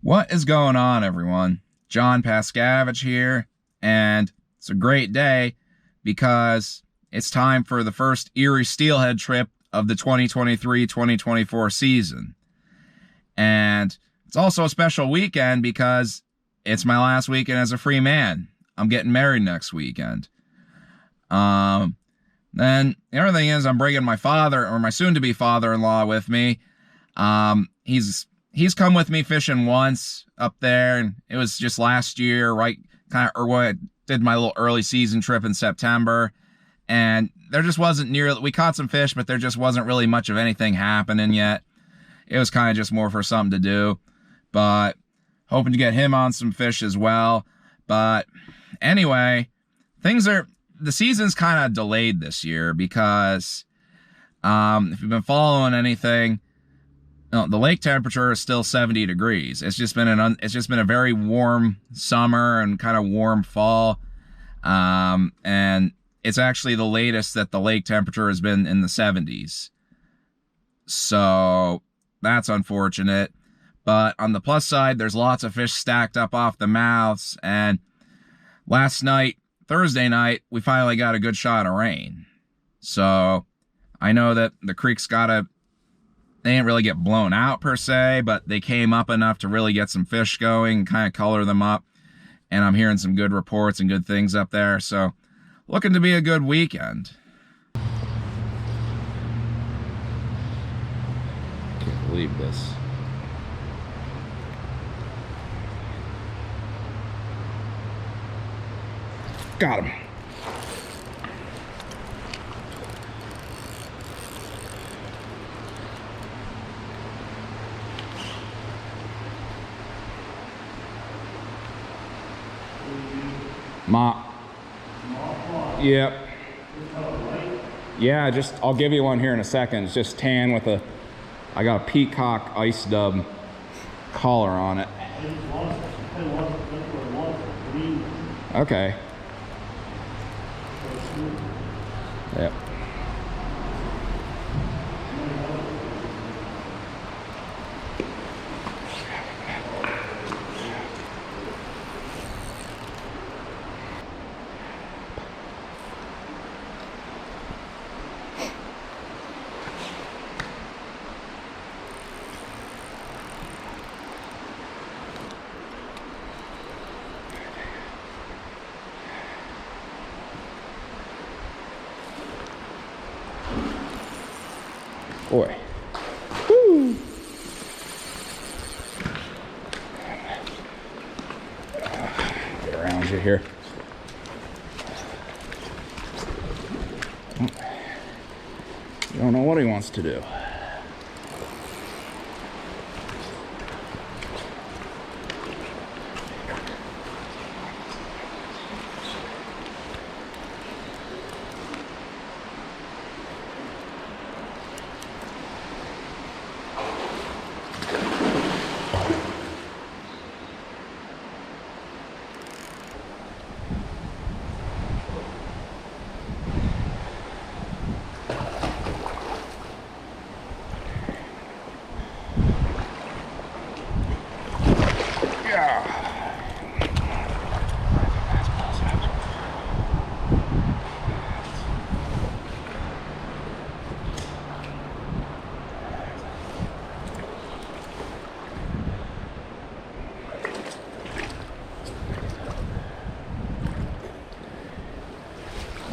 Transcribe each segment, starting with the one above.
What is going on, everyone? John Pascavage here, and it's a great day because it's time for the first Erie Steelhead trip of the 2023-2024 season. And it's also a special weekend because it's my last weekend as a free man. I'm getting married next weekend. Then the other thing is I'm bringing my father, or my soon-to-be father-in-law, with me. He's come with me fishing once up there, and it was just last year, right? Or what I did my little early season trip in September, and there just wasn't we caught some fish, but there just wasn't really much of anything happening yet. It was kind of just more for something to do, but hoping to get him on some fish as well. But anyway, the season's kind of delayed this year because if you've been following anything, the lake temperature is still 70 degrees. It's just been a very warm summer and kind of warm fall. And it's actually the latest that the lake temperature has been in the 70s. So that's unfortunate. But on the plus side, there's lots of fish stacked up off the mouths. And last night, Thursday night, we finally got a good shot of rain. So I know that the creek's they didn't really get blown out per se, but they came up enough to really get some fish going, kind of color them up. And I'm hearing some good reports and good things up there. So looking to be a good weekend. Can't believe this. Got him. Yep. Yeah, I'll give you one here in a second. It's just tan with I got a peacock ice dub collar on it. Okay. Yep. Boy. Woo. Get around you here. You don't know what he wants to do.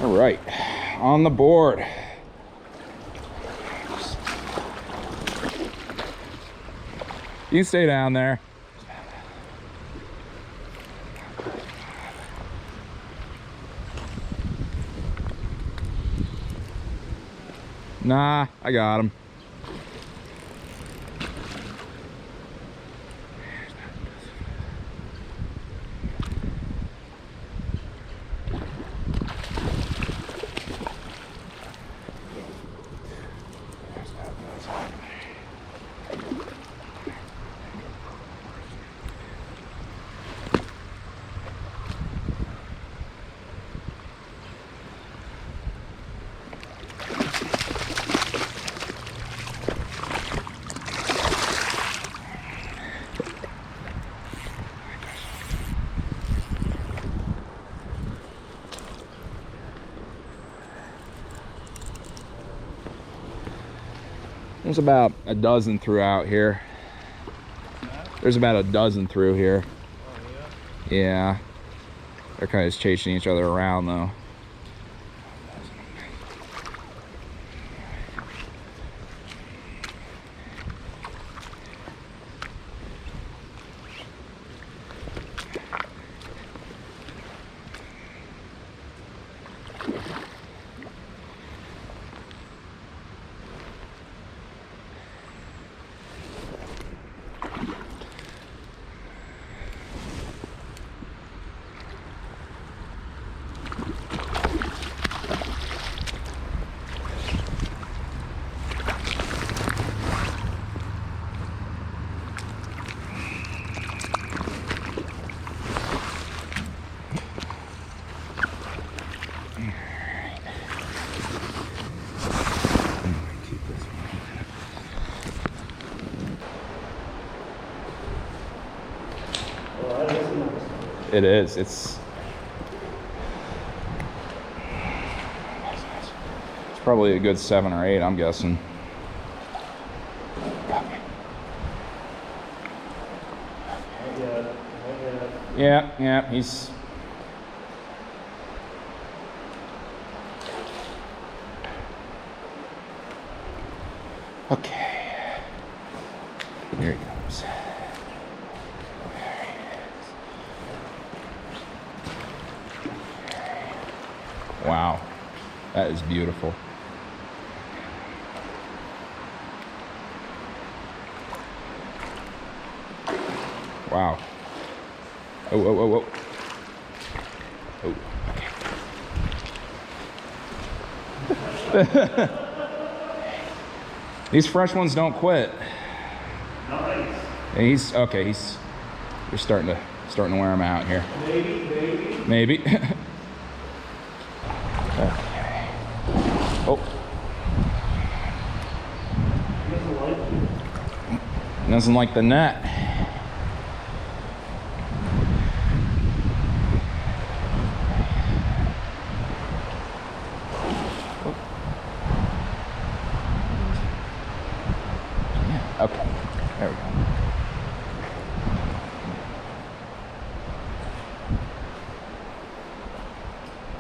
All right, on the board. You stay down there. Nah, I got him. There's about a dozen throughout here. There's about a dozen through here. Oh, yeah? Yeah. They're kind of just chasing each other around though. It is. It's probably a good 7 or 8, I'm guessing. Yeah, he's... Okay. Here he comes. Wow, that is beautiful. Wow. Oh. Oh, okay. These fresh ones don't quit. Nice. And he's okay. You're starting to wear him out here. Maybe. Okay. Oh. Doesn't like the net. Yeah, okay. There we go.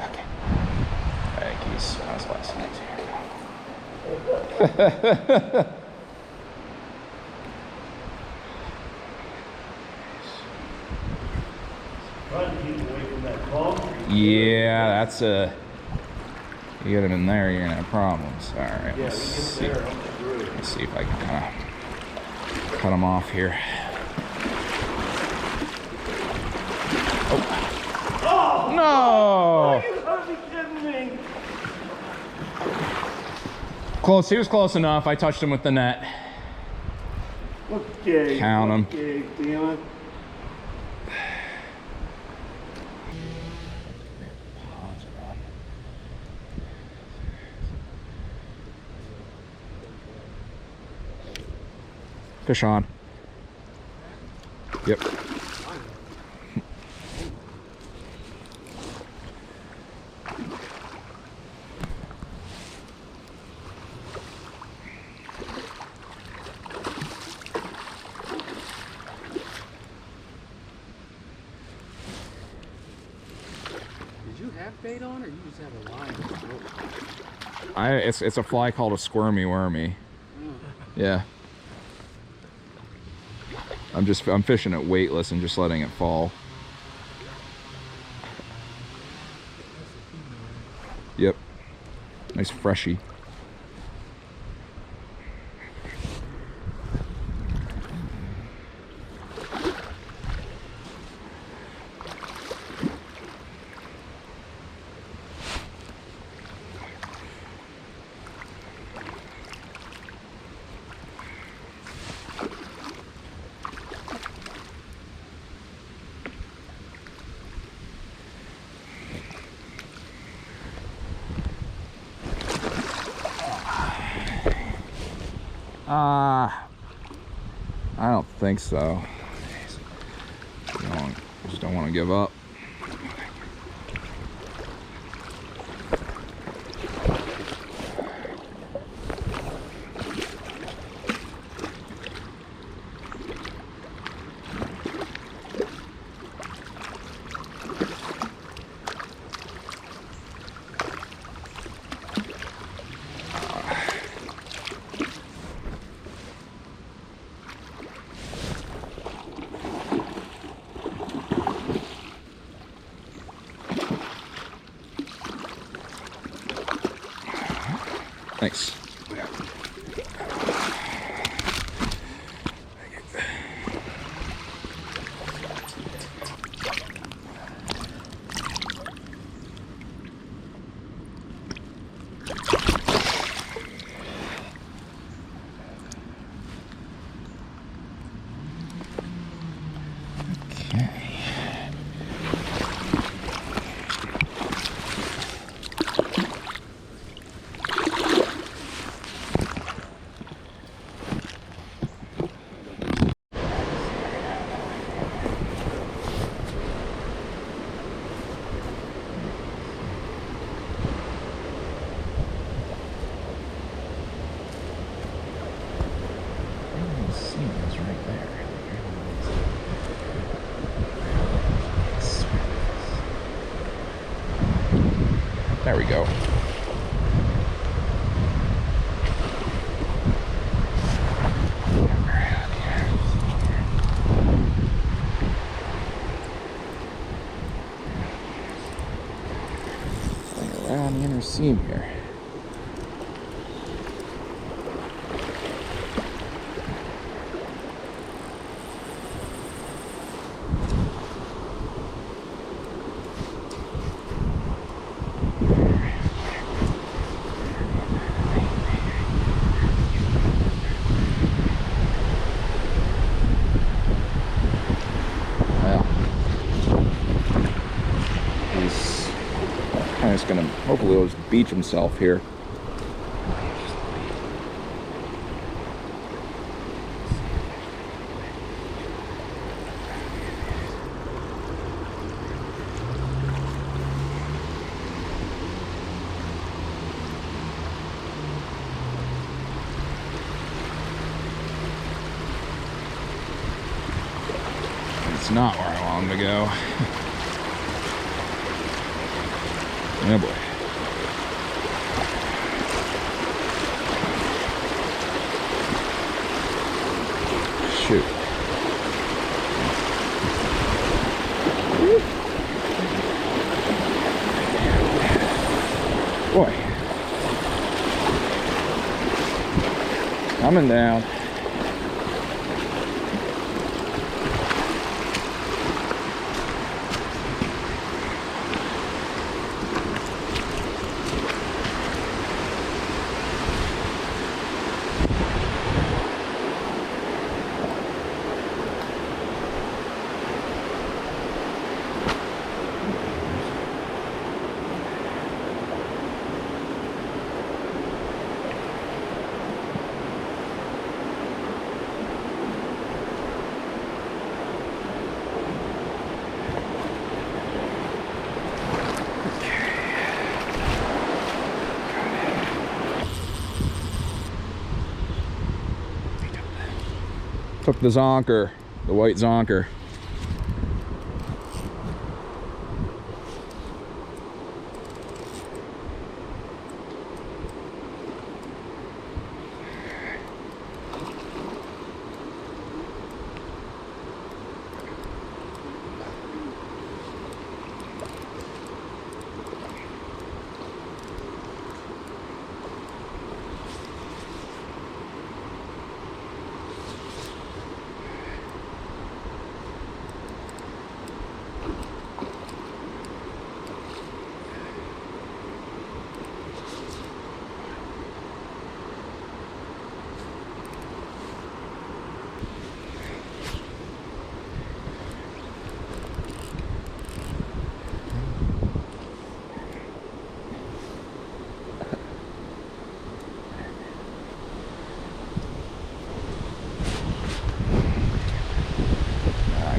Okay. I think he's last night here. Yeah, that's a... You get him in there, you're gonna have problems. All right, let's see if I can kind of cut him off here. Oh! No! You gotta be kidding me! Close. He was close enough. I touched him with the net. Okay. Count him. Okay, damn it. Fish on. Yep. Did you have bait on, or you just have a line? It's a fly called a squirmy wormy. Yeah. I'm fishing it weightless and just letting it fall. Yep. Nice freshie. I don't think so. I just don't want to give up. Thanks. There we go. Right on the inner seam here. Gonna hopefully he'll just beach himself here. It's not where I want him to go. Oh boy. Shoot. Boy. Coming down. Took the zonker, the white zonker.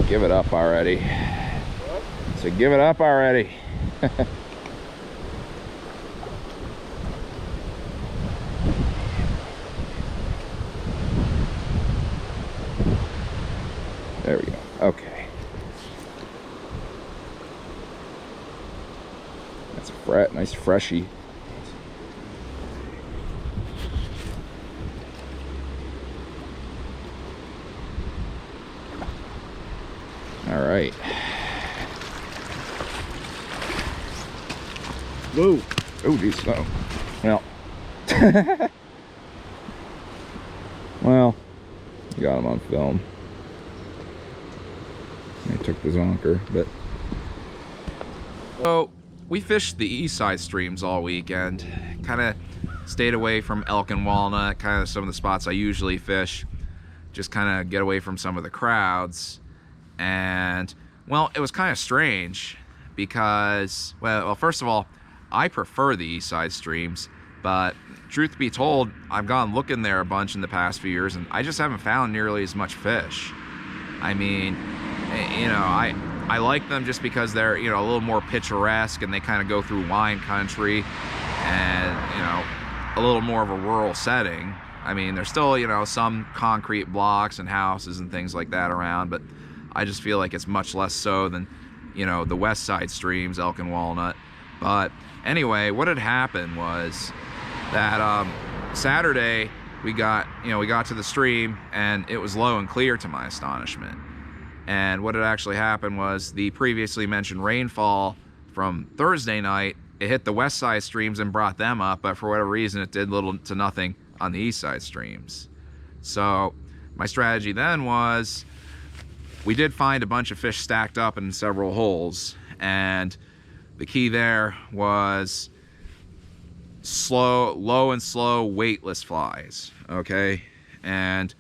Give it up already. What? So give it up already. There we go. Okay. That's a nice freshy. All right. Whoa. Oh, geez. Oh. Well, Well, got him on film. I took the zonker, but... So, we fished the east side streams all weekend. Kind of stayed away from Elk and Walnut, kind of some of the spots I usually fish. Just kind of get away from some of the crowds. And, well, it was kind of strange because, well, first of all, I prefer the east side streams, but truth be told, I've gone looking there a bunch in the past few years, and I just haven't found nearly as much fish. I mean, you know, I like them just because they're, you know, a little more picturesque, and they kind of go through wine country and, you know, a little more of a rural setting. I mean, there's still, you know, some concrete blocks and houses and things like that around, but I just feel like it's much less so than, you know, the west side streams, Elk and Walnut. But anyway, what had happened was that Saturday we got to the stream, and it was low and clear to my astonishment. And what had actually happened was the previously mentioned rainfall from Thursday night, it hit the west side streams and brought them up, but for whatever reason it did little to nothing on the east side streams. So my strategy then was, we did find a bunch of fish stacked up in several holes, and the key there was low and slow weightless flies. Okay, and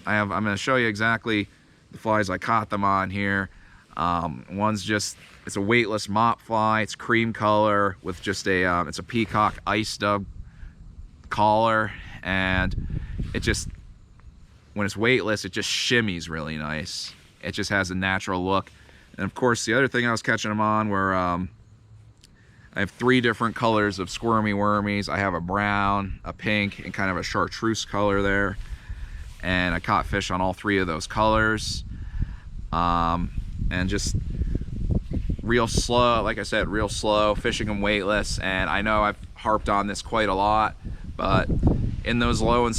I'm going to show you exactly the flies I caught them on here. One's just, it's a weightless mop fly. It's cream color with just a it's a peacock ice stub collar, and it just, when it's weightless, it just shimmies really nice. It just has a natural look. And of course, the other thing I was catching them on were I have 3 different colors of squirmy wormies. I have a brown, a pink, and kind of a chartreuse color there. And I caught fish on all 3 of those colors. And just real slow, like I said, real slow, fishing them weightless. And I know I've harped on this quite a lot, but in those low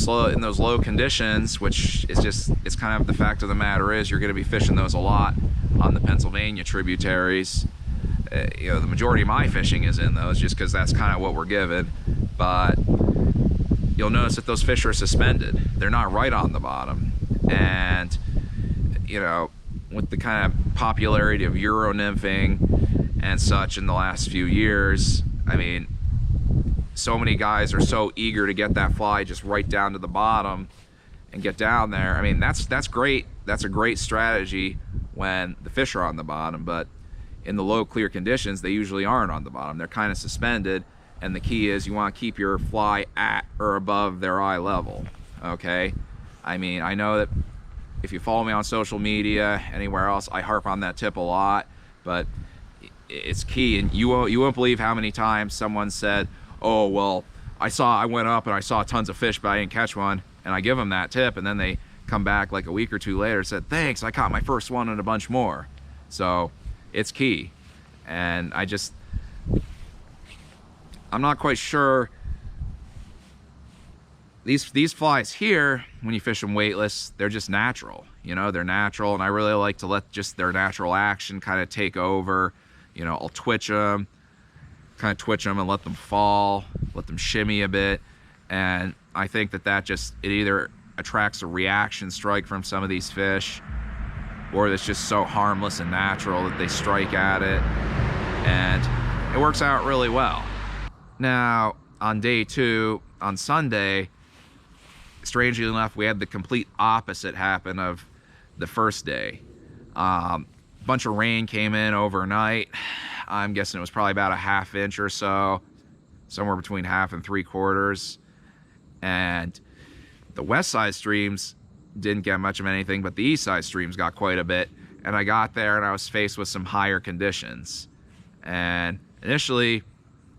conditions, which is just, it's kind of the fact of the matter is, you're going to be fishing those a lot on the Pennsylvania tributaries. You know, the majority of my fishing is in those just because that's kind of what we're given. But you'll notice that those fish are suspended. They're not right on the bottom. And, you know, with the kind of popularity of Euro nymphing and such in the last few years, I mean, so many guys are so eager to get that fly just right down to the bottom and get down there. I mean, that's great. That's a great strategy when the fish are on the bottom, but in the low clear conditions, they usually aren't on the bottom. They're kind of suspended, and the key is you want to keep your fly at or above their eye level. Okay, I mean, I know that if you follow me on social media, anywhere else, I harp on that tip a lot, but it's key. And you won't believe how many times someone said, oh, well, I went up and I saw tons of fish, but I didn't catch one. And I give them that tip, and then they come back like a week or 2 later and said, thanks, I caught my first one and a bunch more. So it's key. And I'm not quite sure. These flies here, when you fish them weightless, they're just natural. You know, they're natural, and I really like to let just their natural action kind of take over. You know, I'll twitch them, kind of twitch them and let them fall, let them shimmy a bit. And I think that just, it either attracts a reaction strike from some of these fish, or it's just so harmless and natural that they strike at it, and it works out really well. Now, on day 2, on Sunday, strangely enough, we had the complete opposite happen of the first day. Bunch of rain came in overnight. I'm guessing it was probably about a ½ inch or so, somewhere between 1/2 and 3/4. And the west side streams didn't get much of anything, but the east side streams got quite a bit. And I got there and I was faced with some higher conditions. And initially,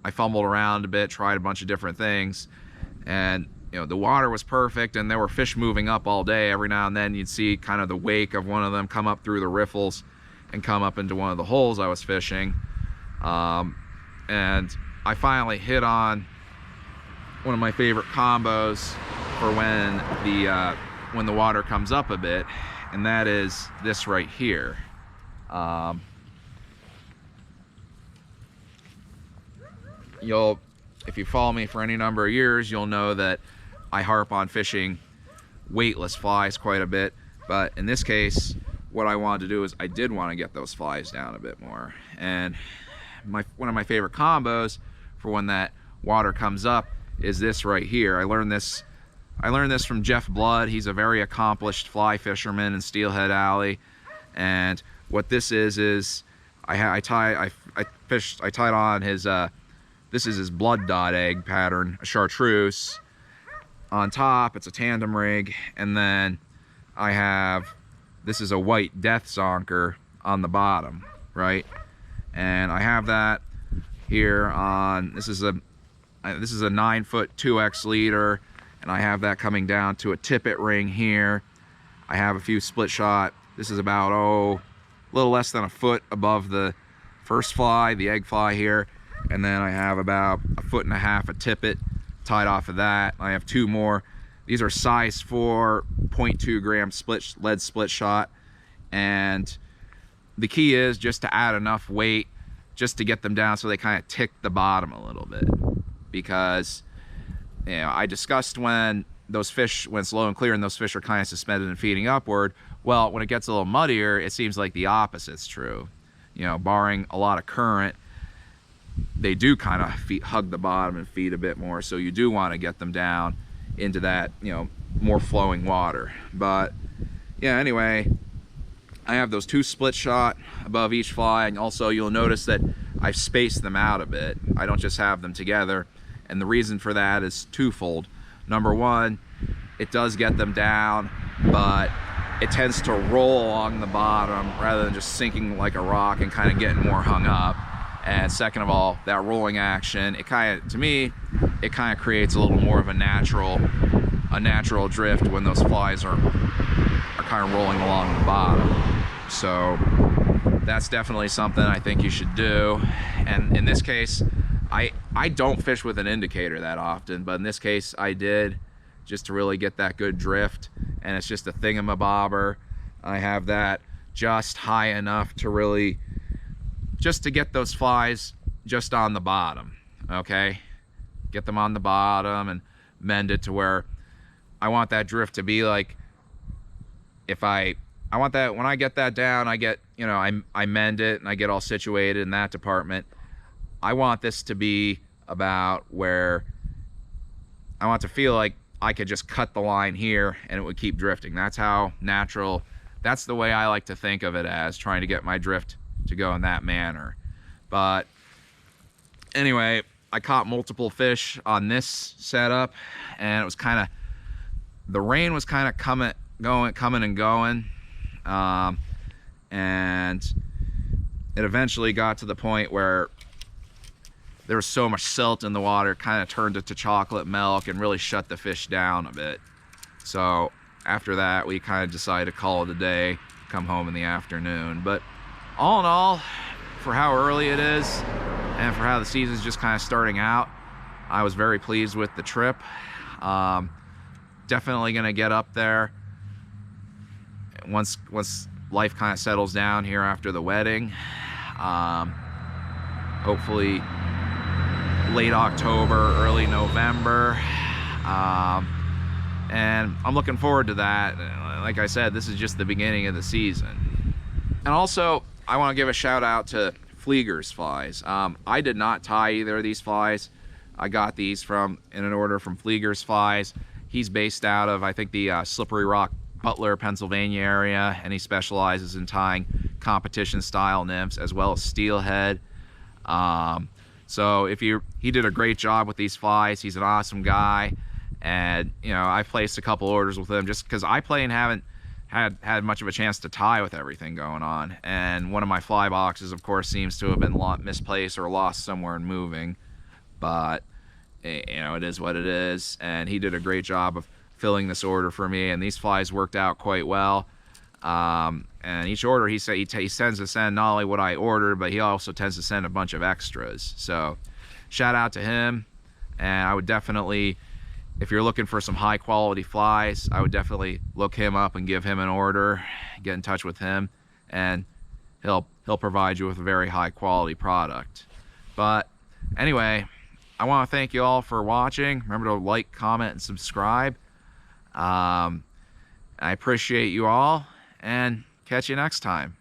I fumbled around a bit, tried a bunch of different things, and you know, the water was perfect, and there were fish moving up all day. Every now and then you'd see kind of the wake of one of them come up through the riffles and come up into one of the holes I was fishing. And I finally hit on one of my favorite combos for when the water comes up a bit, and that is this right here. if you follow me for any number of years, you'll know that I harp on fishing weightless flies quite a bit. But in this case, what I wanted to do is I did want to get those flies down a bit more. And one of my favorite combos for when that water comes up is this right here. I learned this from Jeff Blood. He's a very accomplished fly fisherman in Steelhead Alley. And what this is I tied on his this is his blood dot egg pattern, a chartreuse. On top, it's a tandem rig, and then this is a white death zonker on the bottom, right? And I have that here on, this is a 9-foot 2X leader, and I have that coming down to a tippet ring here. I have a few split shot. This is about, a little less than a foot above the first fly, the egg fly here. And then I have about 1.5 foot of tippet tied off of that. I have 2 more. These are size 4, 0.2 gram lead split shot. And the key is just to add enough weight just to get them down so they kind of tick the bottom a little bit. Because, I discussed when it's low and clear and those fish are kind of suspended and feeding upward. Well, when it gets a little muddier, it seems like the opposite's true. Barring a lot of current, they do kind of hug the bottom and feed a bit more. So you do want to get them down into that, more flowing water. But yeah, anyway, I have those 2 split shot above each fly. And also you'll notice that I've spaced them out a bit. I don't just have them together. And the reason for that is twofold. Number one, it does get them down, but it tends to roll along the bottom rather than just sinking like a rock and kind of getting more hung up. And second of all, that rolling action, to me, it kind of creates a little more of a natural drift when those flies are kind of rolling along the bottom. So that's definitely something I think you should do. And in this case, I don't fish with an indicator that often, but in this case I did, just to really get that good drift. And it's just a thingamabobber. I have that just high enough to really, just to get those flies just on the bottom, okay? Get them on the bottom and mend it to where I want that drift to be like, I want that, when I get that down, I get, I mend it and I get all situated in that department. I want this to be about where I want to feel like I could just cut the line here and it would keep drifting. That's how natural, that's the way I like to think of it, as trying to get my drift to go in that manner. But anyway, I caught multiple fish on this setup, and it was kind of, the rain was kind of coming and going, and it eventually got to the point where there was so much silt in the water, kind of turned it to chocolate milk and really shut the fish down a bit. So after that, we kind of decided to call it a day, come home in the afternoon. But all in all, for how early it is and for how the season's just kind of starting out, I was very pleased with the trip. Definitely gonna get up there once life kind of settles down here after the wedding. Hopefully late October, early November. And I'm looking forward to that. Like I said, this is just the beginning of the season. And also, I want to give a shout out to Flieger's flies. I did not tie either of these flies. I got these in an order from Flieger's Flies. He's based out of, I think, the Slippery Rock, Butler, Pennsylvania area, and he specializes in tying competition style nymphs as well as steelhead. So he did a great job with these flies. He's an awesome guy, and I placed a couple orders with him just because I play and haven't had much of a chance to tie with everything going on. And one of my fly boxes, of course, seems to have been misplaced or lost somewhere in moving. But it is what it is. And he did a great job of filling this order for me, and these flies worked out quite well. And each order he tends to send not only what I ordered, but he also tends to send a bunch of extras. So shout out to him. And I would definitely, if you're looking for some high quality flies, I would definitely look him up and give him an order, get in touch with him, and he'll provide you with a very high quality product. But anyway, I want to thank you all for watching. Remember to like, comment, and subscribe. I appreciate you all, and catch you next time.